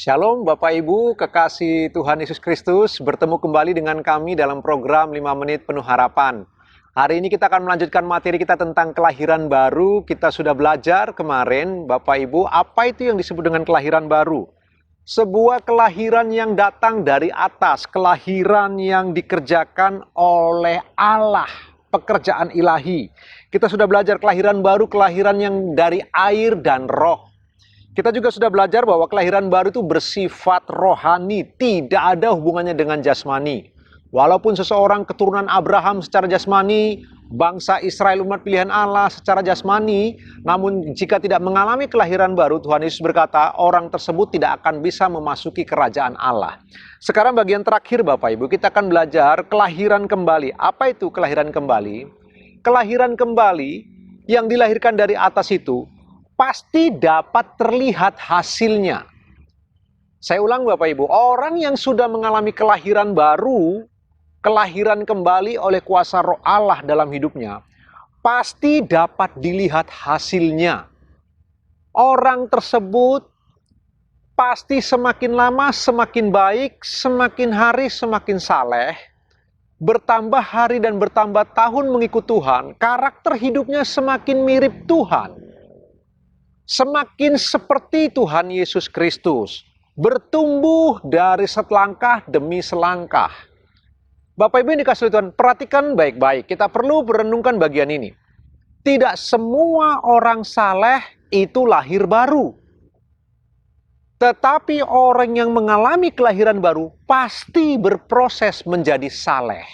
Shalom Bapak Ibu, kekasih Tuhan Yesus Kristus, bertemu kembali dengan kami dalam program 5 Menit Penuh Harapan. Hari ini kita akan melanjutkan materi kita tentang kelahiran baru. Kita sudah belajar kemarin, Bapak Ibu, apa itu yang disebut dengan kelahiran baru? Sebuah kelahiran yang datang dari atas, kelahiran yang dikerjakan oleh Allah, pekerjaan ilahi. Kita sudah belajar kelahiran baru, kelahiran yang dari air dan roh. Kita juga sudah belajar bahwa kelahiran baru itu bersifat rohani, tidak ada hubungannya dengan jasmani. Walaupun seseorang keturunan Abraham secara jasmani, bangsa Israel umat pilihan Allah secara jasmani, namun jika tidak mengalami kelahiran baru, Tuhan Yesus berkata, orang tersebut tidak akan bisa memasuki kerajaan Allah. Sekarang bagian terakhir Bapak Ibu, kita akan belajar kelahiran kembali. Apa itu kelahiran kembali? Kelahiran kembali yang dilahirkan dari atas itu, pasti dapat terlihat hasilnya. Saya ulang Bapak Ibu, orang yang sudah mengalami kelahiran baru, kelahiran kembali oleh kuasa roh Allah dalam hidupnya, pasti dapat dilihat hasilnya. Orang tersebut pasti semakin lama semakin baik, semakin hari semakin saleh, bertambah hari dan bertambah tahun mengikut Tuhan, karakter hidupnya semakin mirip Tuhan. Semakin seperti Tuhan Yesus Kristus, bertumbuh dari selangkah demi selangkah. Bapak Ibu yang dikasihi Tuhan, perhatikan baik-baik. Kita perlu merenungkan bagian ini. Tidak semua orang saleh itu lahir baru. Tetapi orang yang mengalami kelahiran baru pasti berproses menjadi saleh.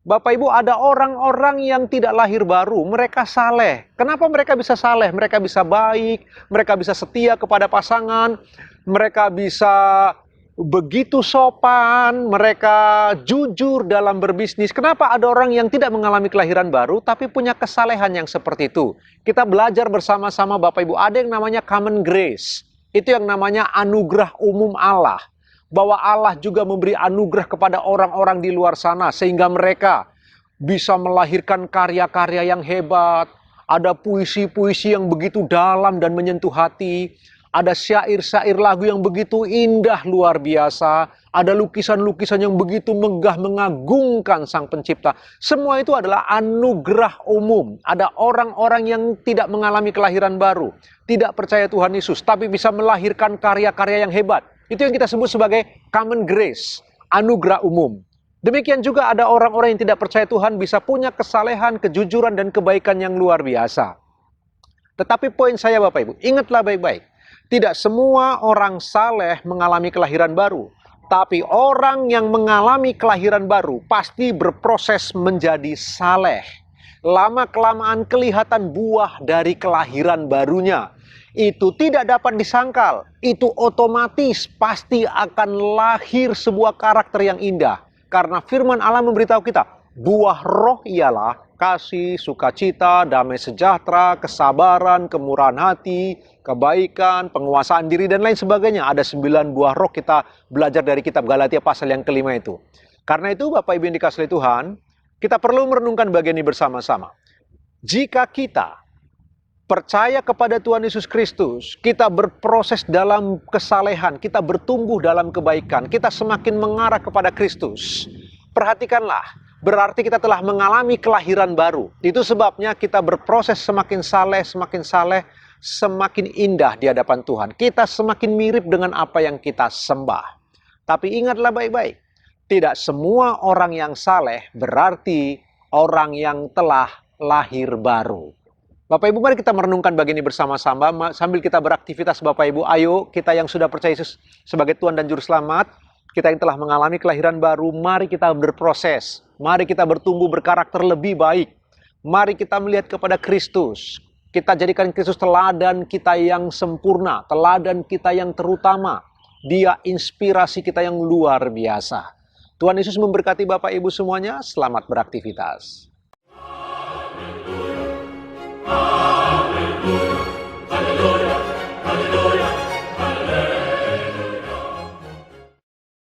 Bapak Ibu, ada orang-orang yang tidak lahir baru, mereka saleh. Kenapa mereka bisa saleh? Mereka bisa baik, mereka bisa setia kepada pasangan, mereka bisa begitu sopan, mereka jujur dalam berbisnis. Kenapa ada orang yang tidak mengalami kelahiran baru, tapi punya kesalehan yang seperti itu? Kita belajar bersama-sama Bapak Ibu, ada yang namanya common grace. Itu yang namanya anugerah umum Allah. Bahwa Allah juga memberi anugerah kepada orang-orang di luar sana sehingga mereka bisa melahirkan karya-karya yang hebat. Ada puisi-puisi yang begitu dalam dan menyentuh hati. Ada syair-syair lagu yang begitu indah luar biasa. Ada lukisan-lukisan yang begitu megah mengagungkan Sang Pencipta. Semua itu adalah anugerah umum. Ada orang-orang yang tidak mengalami kelahiran baru, tidak percaya Tuhan Yesus, tapi bisa melahirkan karya-karya yang hebat. Itu yang kita sebut sebagai common grace, anugerah umum. Demikian juga ada orang-orang yang tidak percaya Tuhan bisa punya kesalehan, kejujuran, dan kebaikan yang luar biasa. Tetapi poin saya Bapak Ibu, ingatlah baik-baik. Tidak semua orang saleh mengalami kelahiran baru. Tapi orang yang mengalami kelahiran baru pasti berproses menjadi saleh. Lama-kelamaan kelihatan buah dari kelahiran barunya. Itu tidak dapat disangkal, itu otomatis pasti akan lahir sebuah karakter yang indah. Karena firman Allah memberitahu kita, buah roh ialah kasih, sukacita, damai sejahtera, kesabaran, kemurahan hati, kebaikan, penguasaan diri, dan lain sebagainya. Ada 9 buah roh kita belajar dari kitab Galatia pasal yang kelima itu. Karena itu Bapak Ibu yang dikasihi Tuhan, kita perlu merenungkan bagian ini bersama-sama. Jika kita percaya kepada Tuhan Yesus Kristus, kita berproses dalam kesalehan, kita bertumbuh dalam kebaikan, kita semakin mengarah kepada Kristus. Perhatikanlah, berarti kita telah mengalami kelahiran baru. Itu sebabnya kita berproses semakin saleh, semakin indah di hadapan Tuhan. Kita semakin mirip dengan apa yang kita sembah. Tapi ingatlah baik-baik, tidak semua orang yang saleh berarti orang yang telah lahir baru. Bapak Ibu, mari kita merenungkan bagian ini bersama-sama sambil kita beraktivitas Bapak Ibu. Ayo, kita yang sudah percaya Yesus sebagai Tuhan dan Juru Selamat, kita yang telah mengalami kelahiran baru, mari kita berproses. Mari kita bertumbuh berkarakter lebih baik. Mari kita melihat kepada Kristus. Kita jadikan Kristus teladan kita yang sempurna, teladan kita yang terutama. Dia inspirasi kita yang luar biasa. Tuhan Yesus memberkati Bapak Ibu semuanya, selamat beraktivitas.